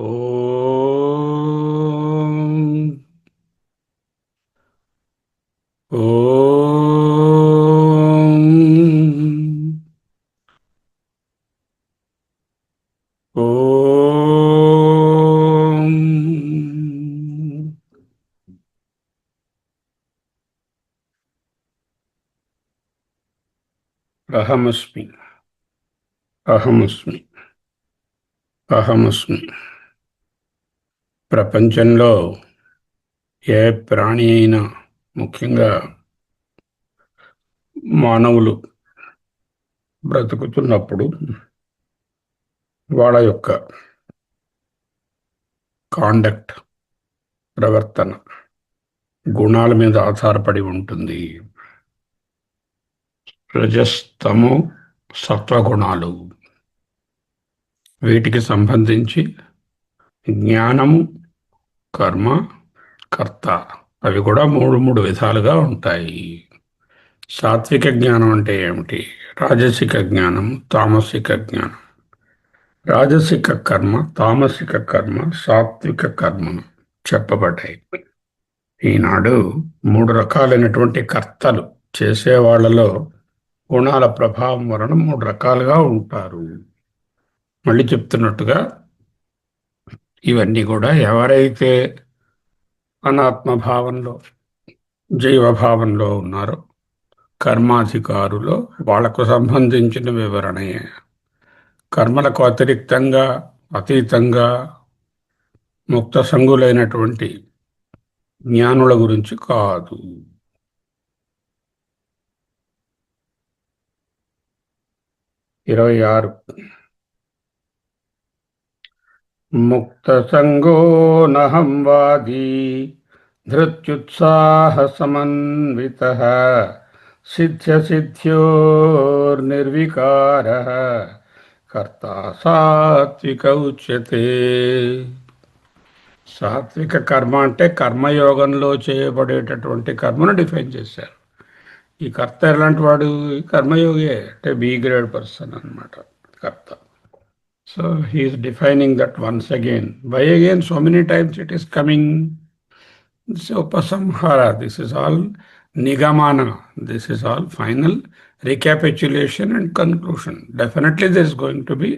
ఓం ఓం ఓం అహమస్మి అహమస్మి అహమస్మి. ప్రపంచంలో ఏ ప్రాణి అయినా, ముఖ్యంగా మానవులు బ్రతుకుతున్నప్పుడు వాళ్ళ యొక్క కాండక్ట్, ప్రవర్తన గుణాల మీద ఆధారపడి ఉంటుంది. రజస్తమో సత్వగుణాలు, వీటికి సంబంధించి జ్ఞానము, కర్మ, కర్త, అవి కూడా మూడు మూడు విధాలుగా ఉంటాయి. సాత్విక జ్ఞానం అంటే ఏమిటి? రాజసిక జ్ఞానం, తామసిక జ్ఞానం. రాజసిక కర్మ, తామసిక కర్మ, సాత్విక కర్మ చెప్పబడ్డాయి. ఈనాడు మూడు రకాలైనటువంటి కర్తలు చేసే వాళ్ళలో గుణాల ప్రభావం వలన మూడు రకాలుగా ఉంటారు. మళ్ళీ చెప్తున్నట్టుగా ఇవన్నీ కూడా ఎవరైతే అనాత్మభావంలో, జీవభావంలో ఉన్నారో, కర్మాధికారులో, వాళ్లకు సంబంధించిన వివరణే. కర్మలకు అతీతంగా ముక్త సంగులైనటువంటి జ్ఞానుల గురించి కాదు. 26. ముక్త సంగో నహం వాదీ ధృత్యుత్సాహ సమన్వితః సిద్ధ్య సిద్ధ్యోర్నిర్వికారః కర్తా సాత్విక ఉచ్యతే. సాత్విక కర్మ అంటే కర్మయోగంలో చేయబడేటటువంటి కర్మను డిఫైన్ చేశారు. ఈ కర్త ఎలాంటి వాడు? కర్మయోగి అంటే బి గ్రేడ్ పర్సన్ అన్నమాట కర్త. So he is defining that once again. Why again? So many times it is coming. This is upasamhara. This is all nigamana. This is all final recapitulation and conclusion. Definitely there is going to be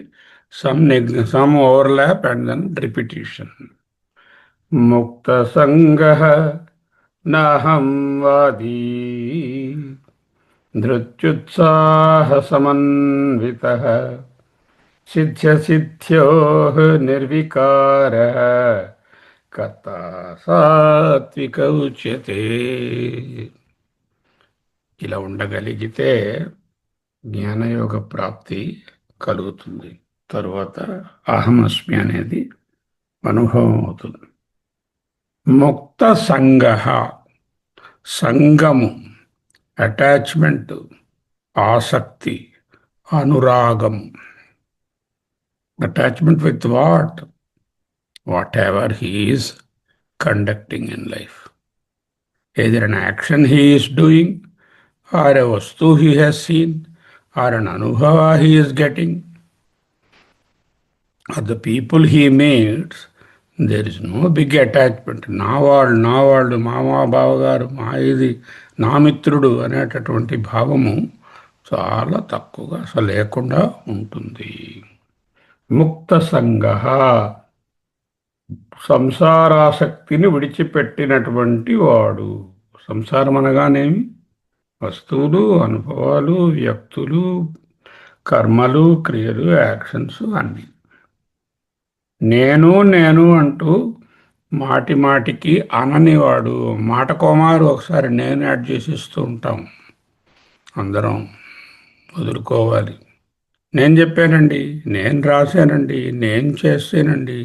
some overlap and then repetition. Mukta sangha naham vadi dhrutyutsaha samanvitaha సిద్ధ్య సిద్ధ్యో నిర్వికారః కర్తా సాత్విక ఉచ్యతే. ఇలా ఉండగలిగితే జ్ఞానయోగ ప్రాప్తి కలుగుతుంది. తరువాత అహమస్మి అనేది అనుభవం అవుతుంది. ముక్త సంగ, సంగము, అటాచ్మెంట్, ఆసక్తి, అనురాగము. Attachment with what? Whatever he is conducting in life. Either an action he is doing, or a vastu he has seen, or an anubhava he is getting, or the people he meets, there is no big attachment. నా వాళ్ళు, మామా బావగారు, మా ఇది, నా మిత్రుడు అనేటటువంటి భావము చాలా తక్కువగా అసలు లేకుండా ఉంటుంది. ముక్త సంగ, సంసారాసక్తిని విడిచిపెట్టినటువంటి వాడు. సంసారం అనగానేమి? వస్తువులు, అనుభవాలు, వ్యక్తులు, కర్మలు, క్రియలు, యాక్షన్స్ అన్నీ. నేను అంటూ మాటికి అననివాడు. మాట కోమారు ఒకసారి నేను యాడ్ చేసిస్తూ ఉంటాం. అందరం వదులుకోవాలి. నేను చెప్పానండి, నేను రాశానండి, నేను చేస్తానండి.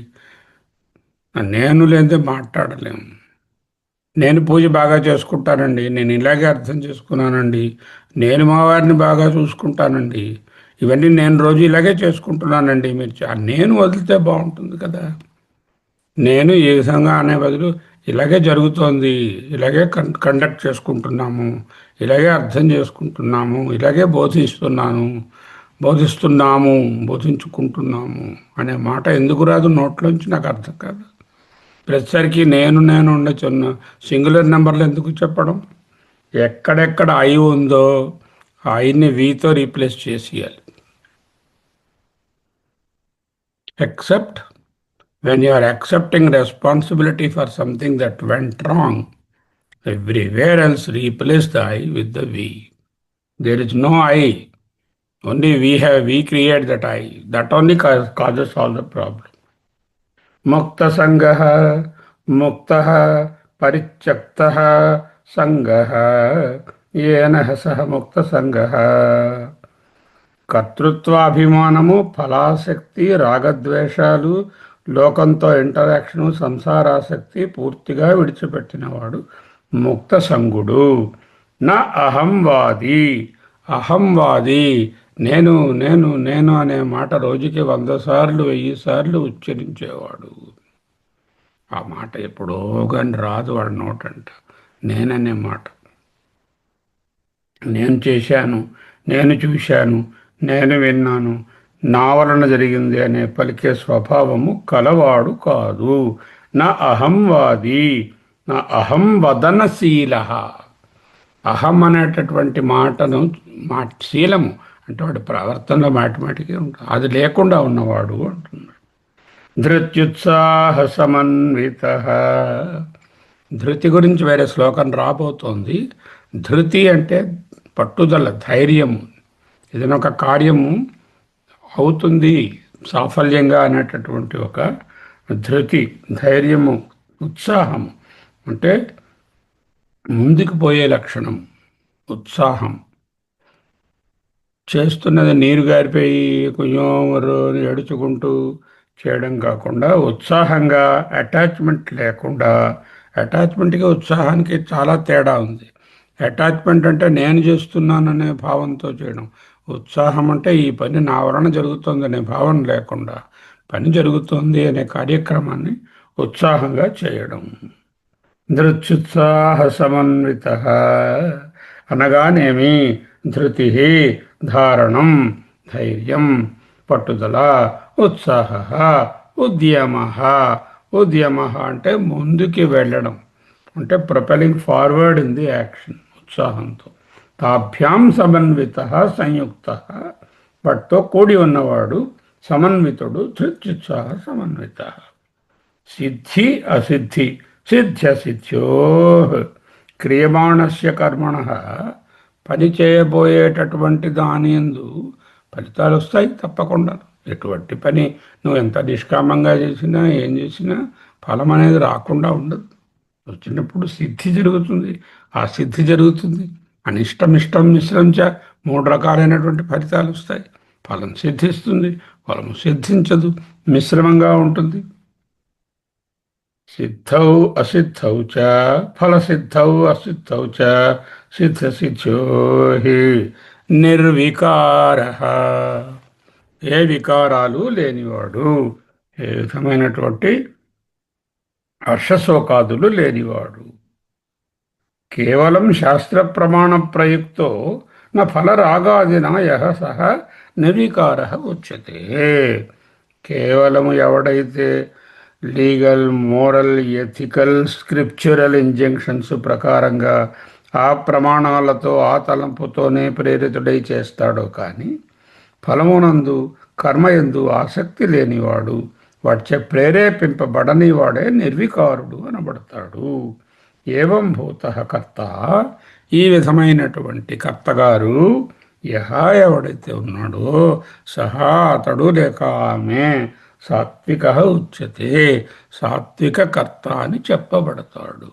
నేను లేదే మాట్లాడలేము. నేను పూజ బాగా చేసుకుంటానండి, నేను ఇలాగే అర్థం చేసుకున్నానండి, నేను మా వారిని బాగా చూసుకుంటానండి, ఇవన్నీ నేను రోజు ఇలాగే చేసుకుంటున్నానండి. మీరు నేను వదిలితే బాగుంటుంది కదా. నేను ఈ విధంగా అనే బదులు ఇలాగే జరుగుతోంది, ఇలాగే కండక్ట్ చేసుకుంటున్నాము, ఇలాగే అర్థం చేసుకుంటున్నాము, ఇలాగే బోధిస్తున్నాను బోధిస్తున్నాము, బోధించుకుంటున్నాము అనే మాట ఎందుకు రాదు నోట్లోంచి నాకు అర్థం కాదు. ప్రతిసరికి నేను నేను ఉండొచ్చున్న సింగులర్ నెంబర్లు ఎందుకు చెప్పడం? ఎక్కడెక్కడ ఐ ఉందో ఆ ఐని వీతో రీప్లేస్ చేసేయాలి. Except when you are accepting responsibility for something that went wrong, everywhere else replace the I with the we. There is no I. Only we create that I. That only causes all the problem. Mukta sangaha, muktah, parityaktaha, sangaha, yena saha mukta sangaha. కర్తృత్వాభిమానము, ఫలాసక్తి, రాగద్వేషాలు, లోకంతో interaction, సంసారాసక్తి పూర్తిగా విడిచిపెట్టినవాడు ముక్త సంగుడు. నా అహంవాది, అహంవాది నేను నేను నేను అనే మాట రోజుకి 100 సార్లు 1000 సార్లు ఉచ్చరించేవాడు. ఆ మాట ఎప్పుడో కానీ రాదు వాడి నోటంట. నేననే మాట. నేను చేశాను, నేను చూశాను, నేను విన్నాను, నా వలన జరిగింది అనే పలికే స్వభావము కలవాడు కాదు. నా అహంవాది, నా అహం వదనశీల. అహం అనేటటువంటి మాటను శీలము అంటే వాడి ప్రవర్తనలో మాటిమాటికి ఉంటుంది. అది లేకుండా ఉన్నవాడు అంటున్నాడు. ధృత్యుత్సాహ సమన్విత. ధృతి గురించి వేరే శ్లోకం రాబోతోంది. ధృతి అంటే పట్టుదల, ధైర్యము. ఏదైనా ఒక కార్యము అవుతుంది సాఫల్యంగా అనేటటువంటి ఒక ధృతి, ధైర్యము, ఉత్సాహము. అంటే ముందుకు పోయే లక్షణం, ఉత్సాహం. చేస్తున్నది నీరు గారిపోయి కొంచెం ఏడుచుకుంటూ చేయడం కాకుండా ఉత్సాహంగా, అటాచ్మెంట్ లేకుండా. అటాచ్మెంట్కి ఉత్సాహానికి చాలా తేడా ఉంది. అటాచ్మెంట్ అంటే నేను చేస్తున్నాననే భావంతో చేయడం. ఉత్సాహం అంటే ఈ పని నా వలన జరుగుతుందనే భావన లేకుండా పని జరుగుతుంది అనే కార్యక్రమాన్ని ఉత్సాహంగా చేయడం. ధృత్యుత్సాహ సమన్విత అనగానేమి? ధృతి, ధారణం, ధైర్యం, పట్టుదల, ఉత్సాహ, ఉద్యమ. ఉద్యమ అంటే ముందుకి వెళ్ళడం, అంటే ప్రొపెలింగ్ ఫార్వర్డ్ ఇన్ ది యాక్షన్, ఉత్సాహంతో. తాభ్యాం సమన్విత సంయుక్త. వాటితో కూడి ఉన్నవాడు సమన్వితుడు. ధృత్యుత్సాహ సమన్విత. సిద్ధి అసిద్ధి, సిద్ధ్యసిద్ధ్యో. క్రియమాణస్య కర్మణ. పని చేయబోయేటటువంటి దాని యందు ఫలితాలు వస్తాయి తప్పకుండా. ఎటువంటి పని నువ్వు ఎంత నిష్కామంగా చేసినా ఏం చేసినా ఫలం అనేది రాకుండా ఉండదు. వచ్చినప్పుడు సిద్ధి జరుగుతుంది, ఆ సిద్ధి జరుగుతుంది. అనిష్టం ఇష్టం మిశ్రంచ 3 రకాలైనటువంటి ఫలితాలు వస్తాయి. ఫలం సిద్ధిస్తుంది, ఫలము సిద్ధించదు, మిశ్రమంగా ఉంటుంది. సిద్ధౌ అసిద్ధౌ చ, ఫలసిద్ధౌ అసిద్ధౌ చ, సిద్ధ్యసిద్ధ్యో హి నిర్వికార. ఏ వికారాలు లేనివాడు, ఏ విధమైనటువంటి హర్షశోకాదులు లేనివాడు. కేవలం శాస్త్ర ప్రమాణ ప్రయుక్తో న ఫలరాగాదిన యః సహ నిర్వికార ఉచ్యతే. కేవలము ఎవడైతే legal, moral, ethical, scriptural injunctions ప్రకారంగా ఆ ప్రమాణాలతో ఆ తలంపుతోనే ప్రేరితుడై చేస్తాడో కానీ ఫలమునందు కర్మయందు ఆసక్తి లేనివాడు, వాటిచే ప్రేరేపింపబడని వాడే నిర్వికారుడు అనబడతాడు. ఏవం భూత కర్త, ఈ విధమైనటువంటి కర్తగారు, యహ ఎవడైతే ఉన్నాడో సహా అతడు లేక ఆమె సాత్విక ఉచ్యతే, సాత్విక కర్త అని చెప్పబడతాడు.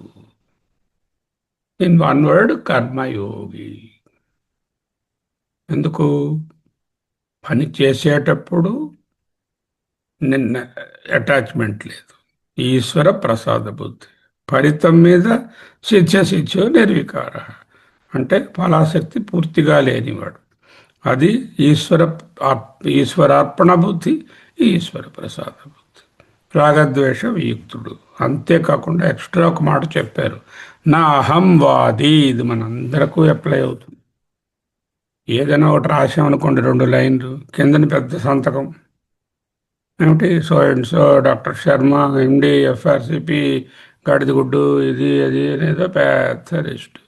ఇన్ వన్ వర్డ్, కర్మయోగి. ఎందుకు? పని చేసేటప్పుడు నిన్న అటాచ్మెంట్ లేదు, ఈశ్వర ప్రసాద బుద్ధి. ఫలితం మీద సిద్ధ్యసిద్ధ్యో నిర్వికార అంటే ఫలాసక్తి పూర్తిగా లేనివాడు. అది ఈశ్వరార్పణ బుద్ధి, ఈశ్వర ప్రసాద బుద్ధి. రాగద్వేష వియుక్తుడు. అంతేకాకుండా ఎక్స్ట్రా ఒక మాట చెప్పారు, నా అహంవాది. ఇది మనందరకు అప్లై అవుతుంది. ఏదైనా ఒకటి రాసామనుకోండి, 2 లైన్లు కిందని పెద్ద సంతకం, ఏమిటి so and so doctor Sharma MD FRCP గాడిదగుడ్డు ఇది అది అనేదో పెద్ద లిస్ట్.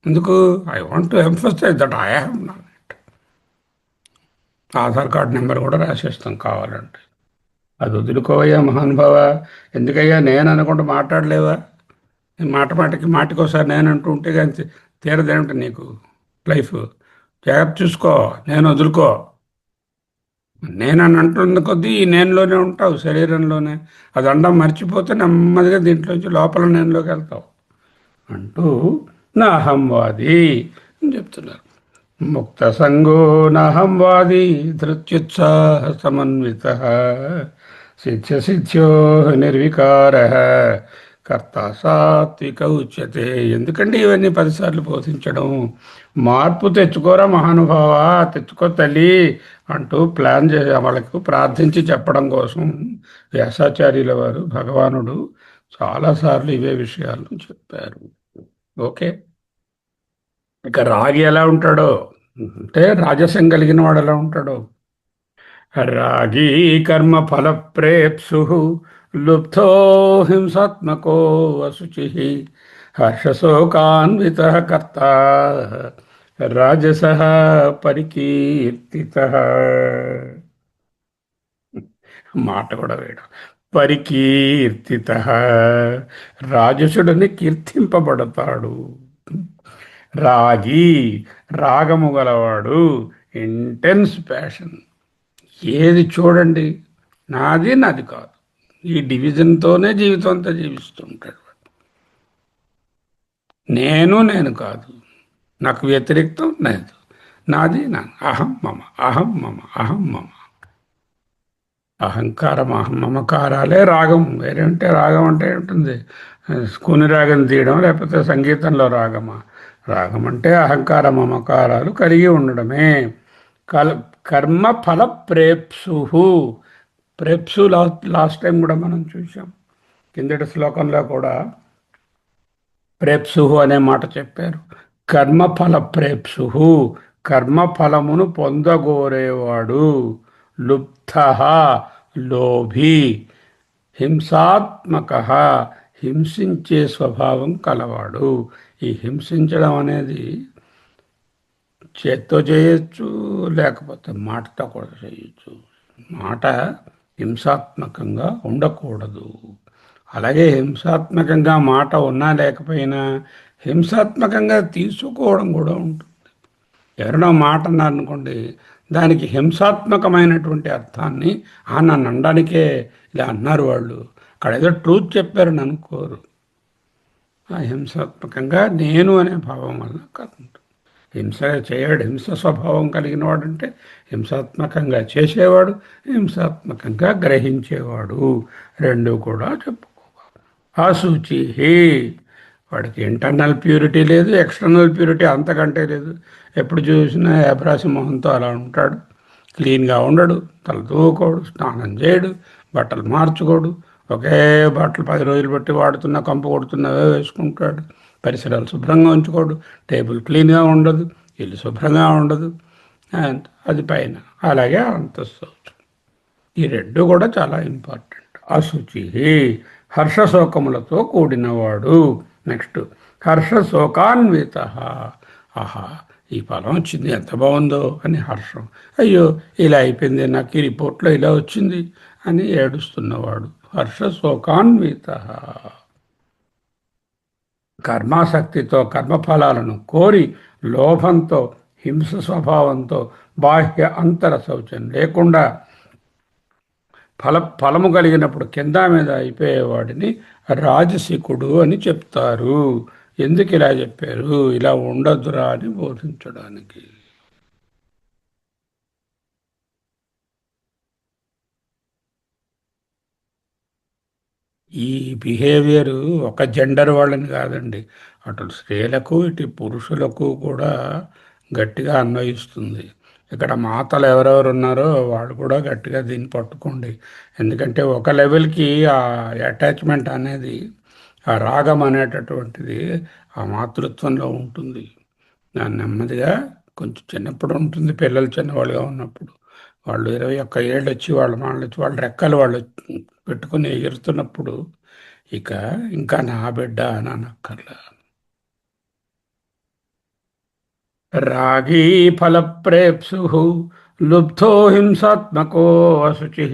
ఎందుకు? I want to emphasise that I have not. Aadhaar card number కూడా రాసేస్తాం కావాలంటే. అది వదులుకోవయ్యా మహానుభావ. ఎందుకయ్యా నేను అనుకుంటూ మాట్లాడలేవా? మాట మాటకి మాటకోసారి నేను అంటూ ఉంటే కానీ తీరదేమిటి నీకు లైఫ్? జాగ్రత్త చూసుకో, నేను వదులుకో. నేనని అంటున్న కొద్దీ ఈ నేనులోనే ఉంటావు, శరీరంలోనే. అది అండం మర్చిపోతే నెమ్మదిగా దీంట్లోంచి లోపల నేనులోకి వెళ్తావు అంటూ నా అహంవాది అని చెప్తున్నారు. ముక్త సంగో నహంవాది ధృత్యుత్సాహ సమన్విత సిద్ధ్య సిద్ధ్యో నిర్వికార కర్త సాత్విక ఉచ్యతే. ఎందుకంటే ఇవన్నీ 10 సార్లు బోధించడం? మార్పు తెచ్చుకోరా మహానుభావ, తెచ్చుకో తల్లి అంటూ ప్లాన్ చేసే వాళ్ళకు ప్రార్థించి చెప్పడం కోసం వ్యాసాచార్యుల వారు భగవానుడు చాలాసార్లు ఇవే విషయాలను చెప్పారు. ఓకే. ఇక రాగి ఎలా ఉంటాడో అంటే, రాజసం కలిగిన వాడు ఎలా ఉంటాడో. రాగీ కర్మ ఫల ప్రేప్సు లుబ్ధో హింసాత్మకో వశుచి హర్షశోకాన్విత కర్త రాజస పరికీర్తిత. మాట కూడా వేయడం. పరికీర్తిత, రాజసుడని కీర్తింపబడతాడు. రాగి, రాగము గలవాడు, ఇంటెన్స్ ప్యాషన్. ఏది చూడండి నాది నాది కాదు, ఈ డివిజన్తోనే జీవితం అంతా జీవిస్తుంటాడు. నేను కాదు, నాకు వ్యతిరేక్తం లేదు, నాది నా, అహం మమ, అహం మమ, అహం మమ. అహంకారం అహం మమకారాలే రాగం. వేరే ఉంటే రాగం అంటే ఉంటుంది, కూని రాగం తీయడం, లేకపోతే సంగీతంలో రాగమా? రాగం అంటే అహంకార మమకారాలు కలిగి ఉండడమే. కర్మ ఫల ప్రేప్సు. ప్రేప్సు లాస్ట్ టైం కూడా మనం చూసాం, కిందటి శ్లోకంలో కూడా ప్రేప్సు అనే మాట చెప్పారు. కర్మఫల ప్రేప్సు, కర్మఫలమును పొందగోరేవాడు. లుబ్ధ, లోభి. హింసాత్మక, హింసించే స్వభావం కలవాడు. ఈ హింసించడం అనేది చేత్తో చేయొచ్చు, లేకపోతే మాటతో కూడా చేయొచ్చు. మాట హింసాత్మకంగా ఉండకూడదు. అలాగే హింసాత్మకంగా మాట ఉన్నా లేకపోయినా హింసాత్మకంగా తీసుకోవడం కూడా ఉంటుంది. ఎవరైనా మాట అన్నారనుకోండి, దానికి హింసాత్మకమైనటువంటి అర్థాన్ని నన్ను అనడానికే ఇలా అన్నారు వాళ్ళు, అక్కడ ఏదో ట్రూత్ చెప్పారని అనుకోరు. ఆ హింసాత్మకంగా నేను అనే భావం వల్ల కాదు. హింస చేయడు, హింస స్వభావం కలిగిన వాడంటే హింసాత్మకంగా చేసేవాడు, హింసాత్మకంగా గ్రహించేవాడు, రెండు కూడా చెప్పుకోవాలి. అశుచి, వాడికి ఇంటర్నల్ ప్యూరిటీ లేదు, ఎక్స్టర్నల్ ప్యూరిటీ అంతకంటే లేదు. ఎప్పుడు చూసినా ఏబ్రాసి మొహంతో అలా ఉంటాడు. క్లీన్గా ఉండడు, తల దూకోడు, స్నానం చేయడు, బట్టలు మార్చుకోడు, ఒకే బట్టలు 10 రోజులు బట్టి వాడుతున్న కంపు కొడుతున్నవే వేసుకుంటాడు. పరిసరాలు శుభ్రంగా ఉంచుకోడు, టేబుల్ క్లీన్గా ఉండదు, ఇల్లు శుభ్రంగా ఉండదు. అండ్ అది పైన అలాగే అంతస్తు. ఈ రెండు కూడా చాలా ఇంపార్టెంట్. అశుచి, హర్షశోకములతో కూడినవాడు. నెక్స్ట్ హర్షశోకాన్విత. ఆహా, ఈ ఫలం వచ్చింది, ఎంత బాగుందో అని హర్షం. అయ్యో ఇలా అయిపోయింది, నాకు ఈ రిపోర్ట్లో ఇలా వచ్చింది అని ఏడుస్తున్నవాడు. హర్షశోకాన్విత. కర్మాసక్తితో కర్మఫలాలను కోరి, లోభంతో, హింస స్వభావంతో, బాహ్య అంతర శౌచం లేకుండా ఫలము కలిగినప్పుడు కింద మీద అయిపోయేవాడిని రాజసికుడు అని చెప్తారు. ఎందుకు ఇలా చెప్పారు? ఇలా ఉండదురా అని బోధించడానికి. ఈ బిహేవియర్ ఒక జెండర్ వాళ్ళని కాదండి, అటు స్త్రీలకు ఇటు పురుషులకు కూడా గట్టిగా అన్వయిస్తుంది. ఇక్కడ మాతలు ఎవరెవరు ఉన్నారో వాళ్ళు కూడా గట్టిగా దీన్ని పట్టుకోండి. ఎందుకంటే ఒక లెవెల్కి ఆ అటాచ్మెంట్ అనేది, ఆ రాగం అనేటటువంటిది ఆ మాతృత్వంలో ఉంటుంది. దాన్ని నెమ్మదిగా కొంచెం చిన్నప్పుడు ఉంటుంది, పిల్లలు చిన్నవాళ్ళుగా ఉన్నప్పుడు వాళ్ళు 21 ఏళ్ళు వచ్చి వాళ్ళ రెక్కలు వాళ్ళు పెట్టుకుని ఎగురుతున్నప్పుడు ఇక ఇంకా నా బిడ్డ అని అనక్కర్లా. రాగీ ఫలప్రేప్సు లుబ్ధో హింసాత్మకో అశుచి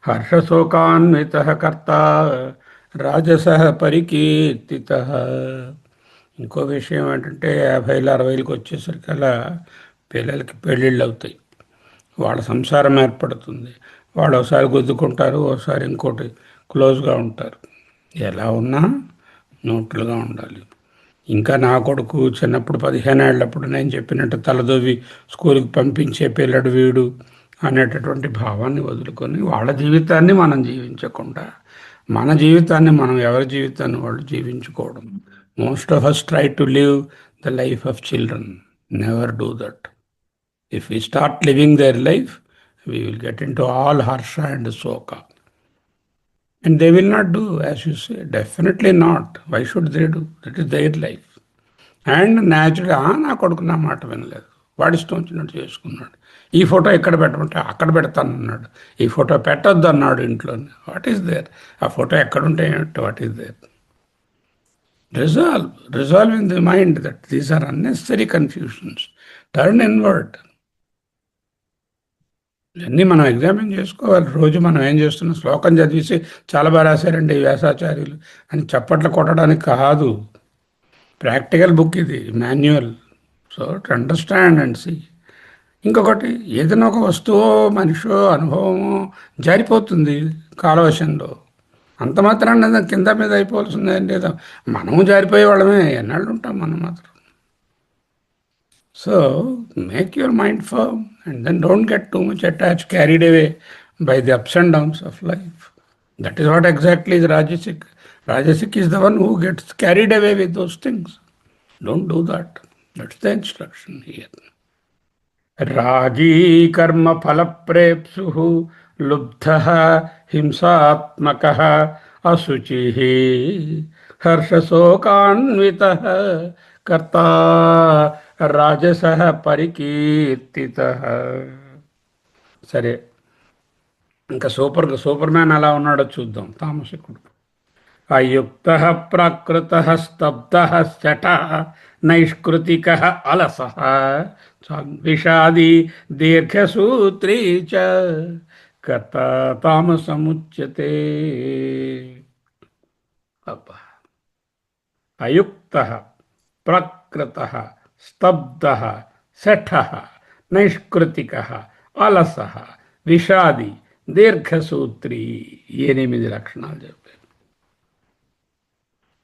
హర్షశోకాన్విత కర్త రాజస పరికీర్తిత. ఇంకో విషయం ఏంటంటే 50లు 60లకు వచ్చేసరికల్లా పిల్లలకి పెళ్ళిళ్ళు అవుతాయి, వాళ్ళ సంసారం ఏర్పడుతుంది, వాళ్ళు ఒకసారి గుద్దుకుంటారు, ఒకసారి ఇంకోటి క్లోజ్గా ఉంటారు. ఎలా ఉన్నా న్యూట్రల్గా ఉండాలి. ఇంకా నా కొడుకు చిన్నప్పుడు 15 ఏళ్ళప్పుడు నేను చెప్పినట్టు తలదూవి స్కూల్కి పంపించే పిల్లడు వీడు అనేటటువంటి భావాన్ని వదులుకొని వాళ్ళ జీవితాన్ని మనం జీవించకుండా మన జీవితాన్ని మనం ఎవరి జీవితాన్ని వాళ్ళు జీవించుకోవడం. Most of us try to live the life of children. Never do that. If we start living their life we will get into all harsha and soka. And they will not do, as you say. Definitely not. Why should they do? That is their life. And న్యాచురల్గా నా కొడుకు నా మాట వినలేదు, వాడి ఇష్టం వచ్చినట్టు చేసుకున్నాడు. ఈ ఫోటో ఎక్కడ పెట్టమంటే అక్కడ పెడతానన్నాడు, ఈ ఫోటో పెట్టొద్దు అన్నాడు ఇంట్లోనే. What is there? ఆ ఫోటో ఎక్కడుంటే what is there? Resolve in the mind that these are unnecessary confusions. Turn inward. ఇవన్నీ మనం ఎగ్జామిన్ చేసుకోవాలి. రోజు మనం ఏం చేస్తున్నాం, శ్లోకం చదివేసి చాలా బాగా రాశారండి వ్యాసాచార్యులు అని చప్పట్లు కొట్టడానికి కాదు. ప్రాక్టికల్ బుక్ ఇది, manual. So to understand and see. ఇంకొకటి, ఏదైనా ఒక వస్తువో మనిషో అనుభవమో జారిపోతుంది కాలవశంలో. అంత మాత్రాన్ని కింద మీద అయిపోవాల్సిందే లేదా? మనము జారిపోయే వాళ్ళమే, ఎన్నాళ్ళు ఉంటాం మనం మాత్రం. So make your mind firm and then don't get too much attached, carried away by the ups and downs of life. That is what exactly is Rajasic. Rajasic is the one who gets carried away with those things. Don't do that. That's the instruction here. Ragi karma phalaprepsuhu lubdhaha himsatmakaha asuchihi harshashokanvitaha karta రాజస పరికీర్తిత. సరే, ఇంకా super man ఎలా ఉన్నాడో చూద్దాం. తామసికుడు. అయుక్త ప్రాకృత స్తబ్ద శట నైష్కృతిక అలస విషాది దీర్ఘసూత్రీ చ కర్త తామసముచ్యతే. అయుక్త ప్రాకృత స్తబ్ద శఠ నైష్కృతిక అలస విషాది దీర్ఘసూత్రి. 8 లక్షణాలు చెప్పారు.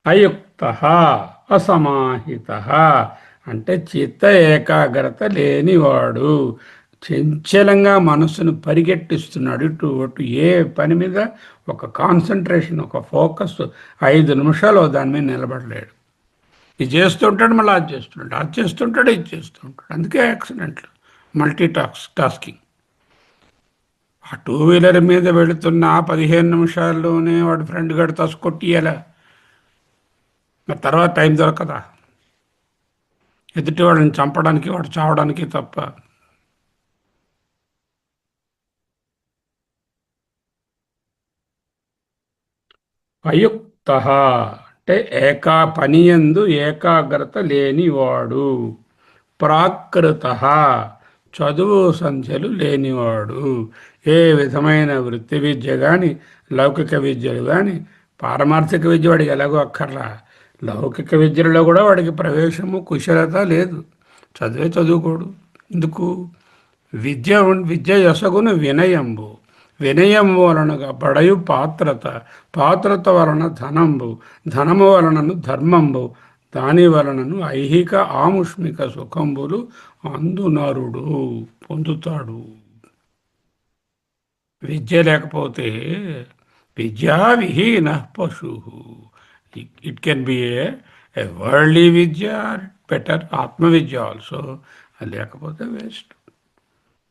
అయుక్త అసమాహిత అంటే చిత్త ఏకాగ్రత లేనివాడు, చంచలంగా మనసును పరిగెట్టిస్తున్నాడు ఇటు అటు. ఏ పని మీద ఒక కాన్సన్ట్రేషన్, ఒక ఫోకస్ 5 నిమిషాలు దాని మీద నిలబడలేడు. ఇది చేస్తుంటాడు, మళ్ళీ అది చేస్తుంటాడు, అది చేస్తుంటాడు, ఇది చేస్తుంటాడు. అందుకే యాక్సిడెంట్లు, టాస్కింగ్. ఆ 2 వీలర్ మీద వెళుతున్న 15 నిమిషాల్లోనే వాడు ఫ్రెండ్ గడి తసుకొట్టియాలా? మరి తర్వాత టైం దొరకదా? ఎదుటి వాడిని చంపడానికి, వాడు చావడానికి తప్ప. అయుక్త అంటే పనియందు ఏకాగ్రత లేనివాడు. ప్రాకృత చదువు సంధ్యలు లేనివాడు. ఏ విధమైన వృత్తి విద్య కానీ, లౌకిక విద్యలు కానీ, పారమార్థిక విద్య వాడికి ఎలాగో అక్కర్లా. లౌకిక విద్యలో కూడా వాడికి ప్రవేశము కుశలత లేదు, చదువుకోడు. ఎందుకు? విద్య యశగును వినయంబు, వినయము వలనగా బడయు పాత్రత వలన ధనము వలనను ధర్మంబు, దాని వలనను ఐహిక ఆముష్మిక సుఖంబులు అందునరుడు పొందుతాడు. విద్య లేకపోతే విద్యా విహీన పశు. It can be a worldly విద్య, బెటర్ ఆత్మవిద్య ఆల్సో. లేకపోతే వేస్ట్.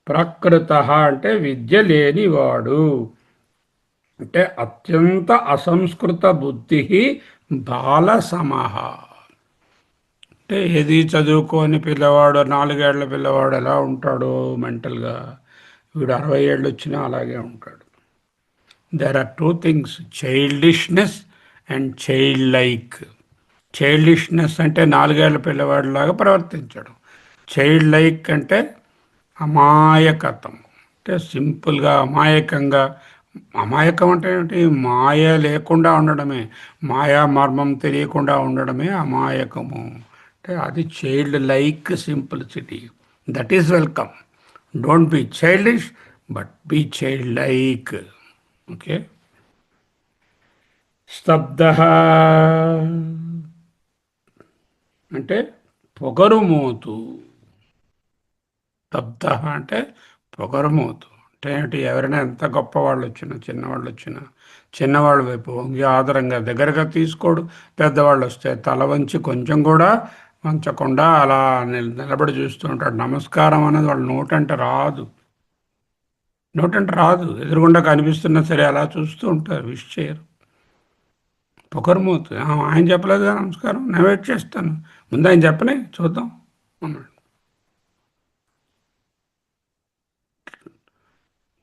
ప్రాకృత అంటే విద్య లేనివాడు, అంటే అత్యంత అసంస్కృత బుద్ధి బాలసమః. అంటే ఏది చదువుకొని పిల్లవాడు 4 ఏళ్ల పిల్లవాడు ఎలా ఉంటాడో మెంటల్గా, వీడు 60 ఏళ్ళు వచ్చినా అలాగే ఉంటాడు. There are two things, childishness and child like. Childishness అంటే 4 ఏళ్ల పిల్లవాడిలాగా ప్రవర్తించడం. చైల్డ్ లైక్ అంటే అమాయకత్వం, అంటే సింపుల్గా అమాయకంగా. అమాయకం అంటే ఏమిటి? మాయ లేకుండా ఉండడమే, మాయా మర్మం తెలియకుండా ఉండడమే అమాయకము. అంటే అది child like simplicity. That is welcome. Don't be childish, but be child like. Okay. స్తబ్ద అంటే పొగరుమోతు. స్తబ్ద అంటే పొగరుమోతు అంటే ఏమిటి? ఎవరైనా ఎంత గొప్పవాళ్ళు వచ్చినా, చిన్నవాళ్ళు వచ్చినా, చిన్నవాళ్ళ వైపు వంగి ఆదరంగా దగ్గరగా తీసుకోడు. పెద్దవాళ్ళు వస్తే తల వంచి కొంచెం కూడా వంచకుండా అలా నిలబడి చూస్తూ ఉంటాడు. నమస్కారం అనేది వాళ్ళ నోటంటే రాదు. నోటంటే రాదు, ఎదురుగుండా కనిపిస్తున్నా సరే అలా చూస్తూ ఉంటారు, విష్ చేయరు. పొగరుమోతు. ఆయన చెప్పలేదు కదా నమస్కారం, నేను వెయిట్ చేస్తాను, ముందు ఆయన చెప్పనే చూద్దాం అన్నాడు.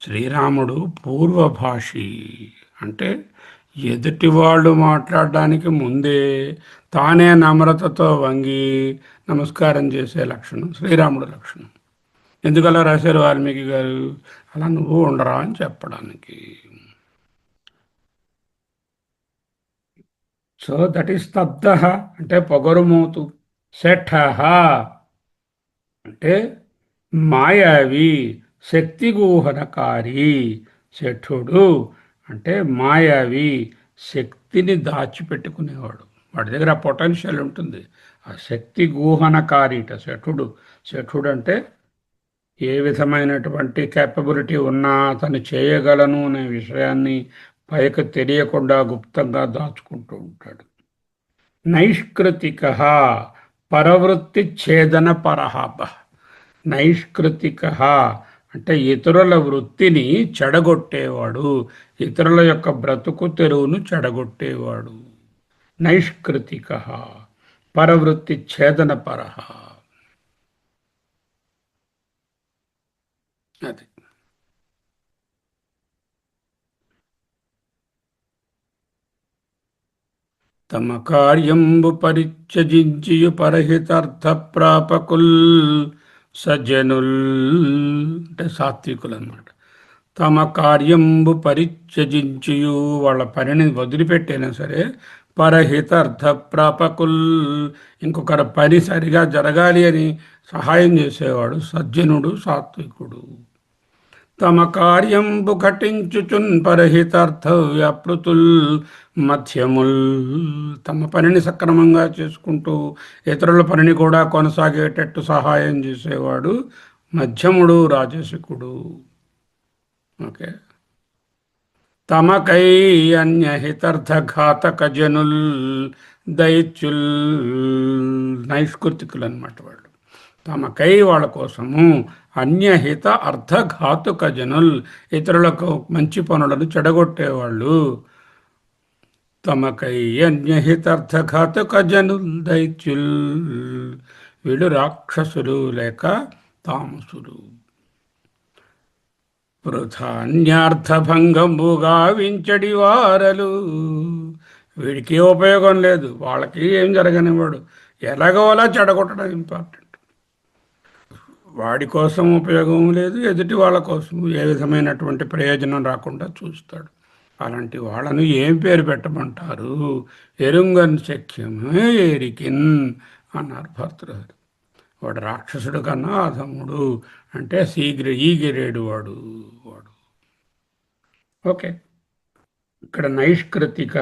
శ్రీరాముడు పూర్వభాషి అంటే ఎదుటి వాళ్ళు మాట్లాడడానికి ముందే తానే నమ్రతతో వంగి నమస్కారం చేసే లక్షణం శ్రీరాముడు లక్షణం. ఎందుకలా రాశారు వాల్మీకి గారు? అలా నువ్వు ఉండరా అని చెప్పడానికి. సో దట్ ఈస్ స్తబ్ద అంటే పొగరుమోతు. శఠ అంటే మాయావి, శక్తిగూహనకారి. శఠుడు అంటే మాయావి, శక్తిని దాచిపెట్టుకునేవాడు. వాడి దగ్గర ఆ పొటెన్షియల్ ఉంటుంది. ఆ శక్తి గూహనకారిట శఠుడు. శఠుడు అంటే ఏ విధమైనటువంటి కేపబిలిటీ ఉన్నా అతను చేయగలను అనే విషయాన్ని పైకి తెలియకుండా గుప్తంగా దాచుకుంటూ ఉంటాడు. నైష్కృతిక పరవృత్తి ఛేదన పరహాప. నైష్కృతిక అంటే ఇతరుల వృత్తిని చెడగొట్టేవాడు, ఇతరుల యొక్క బ్రతుకు తెరువును చెడగొట్టేవాడు. నైష్కృతిక పరవృత్తి ఛేదన పరహ. అది తమ కార్యంబు పరిత్యజించియు పరహితార్థ ప్రాపకుల్ సజ్జనుల్ అంటే సాత్వికులు అన్నమాట. తమ కార్యంబు పరిత్యజించియు వాళ్ళ పనిని వదిలిపెట్టైనా సరే పరహితార్థ ప్రాపకుల్ ఇంకొకరి పని సరిగా జరగాలి అని సహాయం చేసేవాడు సజ్జనుడు, సాత్వికుడు. తమ కార్యంబు ఘటించుచున్ పరహితార్థ వ్యాపృతుల్ మధ్యముల్. తమ పనిని సక్రమంగా చేసుకుంటూ ఇతరుల పనిని కూడా కొనసాగేటట్టు సహాయం చేసేవాడు మధ్యముడు, రాజసికుడు. ఓకే. తమకై అన్యహితార్థఘాతక జనుల్ దైత్యుల్ నైష్కృతికులు అన్నమాట వాళ్ళు. తమకై వాళ్ళ కోసము అన్యహిత అర్థఘాతుక జనుల్ ఇతరులకు మంచి పనులను చెడగొట్టేవాళ్ళు. తమకై అన్యహితార్థఘాతుక జనుల్ దైత్యుల్ వీళ్ళు రాక్షసులు లేక తామసులు. వృధాన్యార్థభంగంబుగా వించడి వారలు. వీడికి ఉపయోగం లేదు, వాళ్ళకి ఏం జరగనివాడు, ఎలాగో అలా చెడగొట్టడం ఇంపార్టెంట్. వాడి కోసం ఉపయోగం లేదు, ఎదుటి వాళ్ళ కోసం ఏ విధమైనటువంటి ప్రయోజనం రాకుండా చూస్తాడు. అలాంటి వాళ్ళను ఏం పేరు పెట్టమంటారు? ఎరుంగన్ శక్యమే ఏరికిన్ అన్నారు భర్తృహరి. వాడు రాక్షసుడు కన్నా అధముడు అంటే ఈగిరేడు వాడు. ఓకే. ఇక్కడ నైష్కృతిక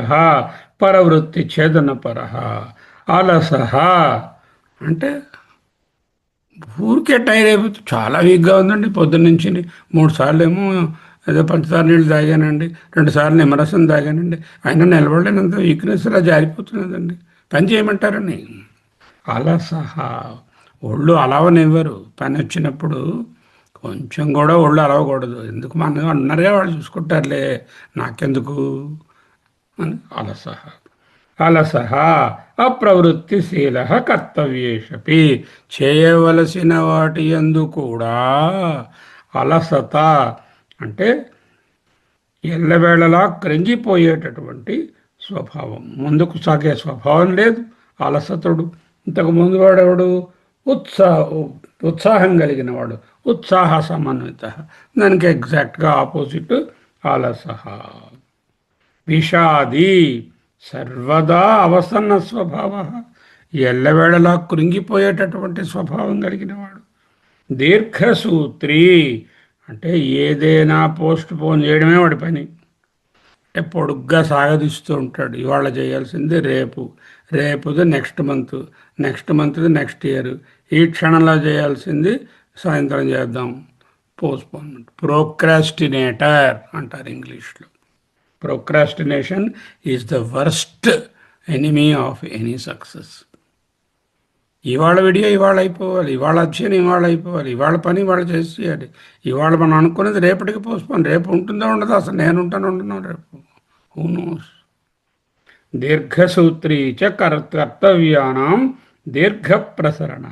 పరవృత్తి ఛేదన పరహ. అలసహ అంటే ఊరికే టైర్ అయిపోతుంది, చాలా వీక్గా ఉందండి పొద్దున్నుంచి 3 సార్లు ఏమో ఏదో పంచదార నీళ్ళు తాగానండి, 2 సార్లు నిమ్మరసం తాగానండి, అయినా నిలబడలేనంత వీక్నెస్ ఇలా జారిపోతున్నదండి, పని చేయమంటారని. అలసహ ఒళ్ళు అలవనివ్వరు. పని వచ్చినప్పుడు కొంచెం కూడా ఒళ్ళు అలవకూడదు. ఎందుకు మన అన్నారుగా వాళ్ళు చూసుకుంటారులే, నాకెందుకు అని అలసహ. అలసహ అప్రవృత్తిశీల కర్తవ్యేషపి చేయవలసిన వాటి యందు కూడా అలసత అంటే ఎల్లవేళలా కృంగిపోయేటటువంటి స్వభావం, ముందుకు సాగే స్వభావం లేదు. అలసతుడు. ఇంతకు ముందు వాడెవడు? ఉత్సాహ ఉత్సాహం కలిగిన వాడు, ఉత్సాహ సమన్విత. దానికి ఎగ్జాక్ట్గా ఆపోజిట్ అలసహ. విషాది సర్వదా అవసన్న స్వభావ, ఎల్లవేళలా కృంగిపోయేటటువంటి స్వభావం కలిగినవాడు. దీర్ఘసూత్రి అంటే ఏదైనా పోస్ట్ పోన్ చేయడమే వాడి పని. అంటే పొడుగ్గా సాగదీస్తూ ఉంటాడు. ఇవాళ చేయాల్సింది రేపు, రేపుది నెక్స్ట్ మంత్, నెక్స్ట్ మంత్ది నెక్స్ట్ ఇయర్, ఈ క్షణంలో చేయాల్సింది సాయంత్రం చేద్దాం. పోస్ట్పోన్మెంట్. ప్రోక్రాస్టినేటర్ అంటారు ఇంగ్లీష్లో. Procrastination is the worst enemy of any success. ఇవాళ వీడియో ఇవాళ అయిపోవాలి, ఇవాళ అధ్యయనం ఇవాళ అయిపోవాలి, ఇవాళ పని ఇవాళ చేసేయాలి. ఇవాళ మనం అనుకున్నది రేపటికి పోస్ట్పోన్. రేపు ఉంటుందో ఉండదు, అసలు నేను ఉంటున్నాను రేపు. Who knows. దీర్ఘసూత్రీ చ కర్తవ్యానాం దీర్ఘ ప్రసరణ.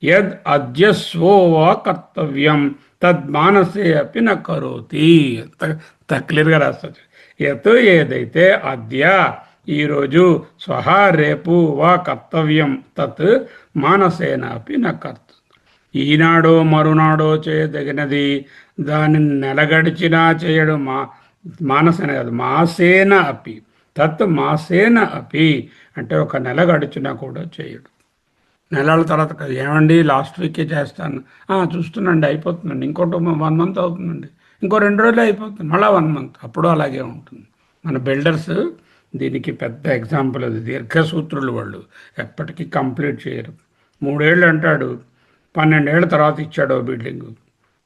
యద్ అద్యస్వో వా కర్తవ్యం తద్ మానసే అపి న కరోతి. క్లియర్గా రాస్తారు. యత్ ఏదైతే అద్య ఈరోజు, స్వహ రేపు, వా కర్తవ్యం తత్ మానసేన అపి న కర్త ఈనాడో మరునాడో చేయదగినది దానిని నెలగడిచినా చేయడు. మానసేన కాదు, మాసేన అపి. తత్ మాసేన అపి అంటే ఒక నెల గడిచినా కూడా చేయడు. నెలల తర్వాత కాదు. ఏమండి లాస్ట్ వీకే చేస్తాను, చూస్తున్నాండి అయిపోతుందండి, ఇంకోటి 1 మంత్ అవుతుందండి, ఇంకో 2 రోజులు అయిపోతుంది, మళ్ళీ 1 మంత్. అప్పుడు అలాగే ఉంటుంది. మన బిల్డర్స్ దీనికి పెద్ద ఎగ్జాంపుల్. అది దీర్ఘసూత్రులు. వాళ్ళు ఎప్పటికీ కంప్లీట్ చేయరు. 3 ఏళ్ళు అంటాడు, 12 ఏళ్ళ తర్వాత ఇచ్చాడు బిల్డింగ్,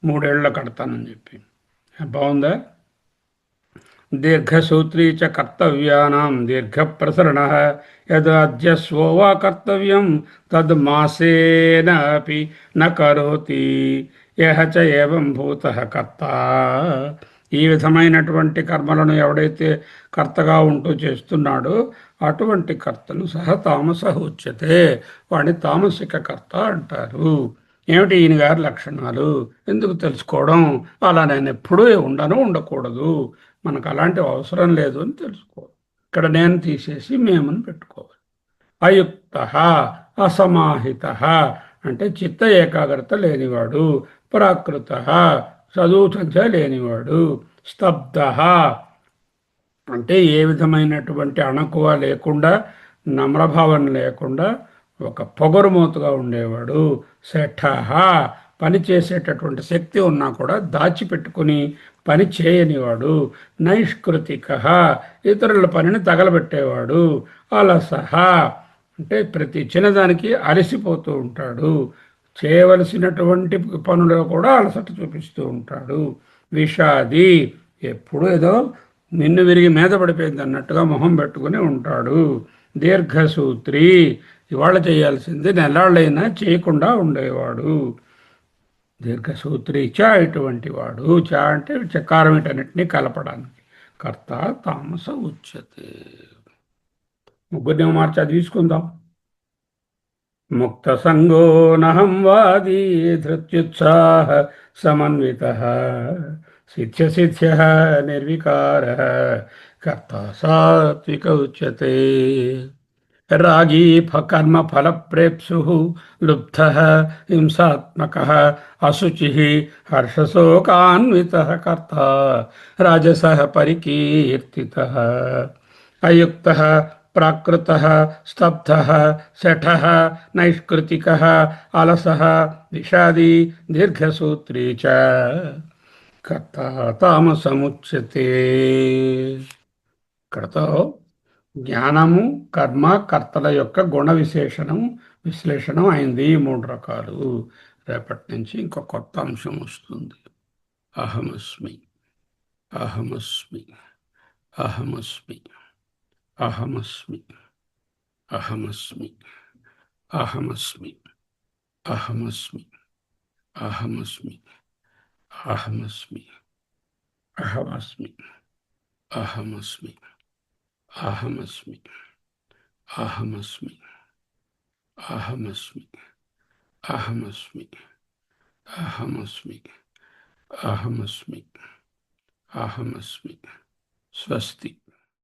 3 ఏళ్ళలో కడతానని చెప్పి. బాగుందా? దీర్ఘసూత్రీ చ కర్తవ్యానాం దీర్ఘ ప్రసరణ. యదద్యస్వో వా కర్తవ్యం తద్ మాసేన అపి న కరోతి. యహ చ ఏవం భూతః కర్త. ఈ విధమైనటువంటి కర్మలను ఎవడైతే కర్తగా ఉంటూ చేస్తున్నాడో అటువంటి కర్తను సహ తామస ఉచ్యతే. వాడిని తామసిక కర్త అంటారు. ఏమిటి ఈయన గారి లక్షణాలు ఎందుకు తెలుసుకోవడం? అలా నేను ఎప్పుడూ ఉండను, ఉండకూడదు, మనకు అలాంటి అవసరం లేదు అని తెలుసుకోవాలి. ఇక్కడ నేను తీసేసి మేమని పెట్టుకోవాలి. అయుక్త అసమాహిత అంటే చిత్త ఏకాగ్రత లేనివాడు. ప్రాకృత చదువు సంధ్య లేనివాడు. స్తబ్ద అంటే ఏ విధమైనటువంటి అణకువ లేకుండా, నమ్రభావం లేకుండా ఒక పొగరుమూతగా ఉండేవాడు. శఠహ పని చేసేటటువంటి శక్తి ఉన్నా కూడా దాచిపెట్టుకుని పని చేయనివాడు. నైష్కృతిక ఇతరుల పనిని తగలబెట్టేవాడు. అలసహ అంటే ప్రతి చిన్నదానికి అలసిపోతూ ఉంటాడు. చేయవలసినటువంటి పనులు కూడా అలసట చూపిస్తూ ఉంటాడు. విషాది ఎప్పుడు ఏదో నిన్ను విరిగి మీద పడిపోయింది అన్నట్టుగా మొహం పెట్టుకుని ఉంటాడు. దీర్ఘసూత్రి ఇవాళ చేయాల్సింది నెలాళ్ళైనా చేయకుండా ఉండేవాడు. దీర్ఘసూత్రి చ ఇటువంటి వాడు. చ అంటే చకారం వీటన్నిటినీ కలపడానికి. కర్త తామస ఉచ్యతే. ముగ్గురిని మార్చి తీసుకుందాం. ముక్త సంగో నహం వాది ధృత్యుత్సాహ సమన్విత సిద్ధ్య సిద్ధ్య నిర్వికార కర్త సాత్విక ఉచ్యతే. రాగీ కర్మ ఫల ప్రేప్సు లుబ్ధ హింసాత్మక అశుచి హర్షశోకాన్విత కర్త రాజస పరికీర్తిత. అయుక్త ప్రాకృత స్తబ్ధ శఠ నైష్కృతిక అలస విషాదీ దీర్ఘసూత్రీ చ కర్త తామసముచ్యతే. ఇక్కడతో జ్ఞానము కర్మ కర్తల యొక్క గుణ విశ్లేషణం అయింది. 3 రకాలు. రేపటి నుంచి ఇంకో కొత్త అంశం వస్తుంది. అహమస్మి అహమస్మి అహమస్మి అహమస్మి అహమస్మి అహమస్మి అహమస్మి అహమస్మి అహమస్మి అహమస్మి అహమస్మి అహమస్మి అహమస్మి అహమస్మి అహమస్మి అహమస్మి అహమస్మి అహమస్మి. స్వస్తి.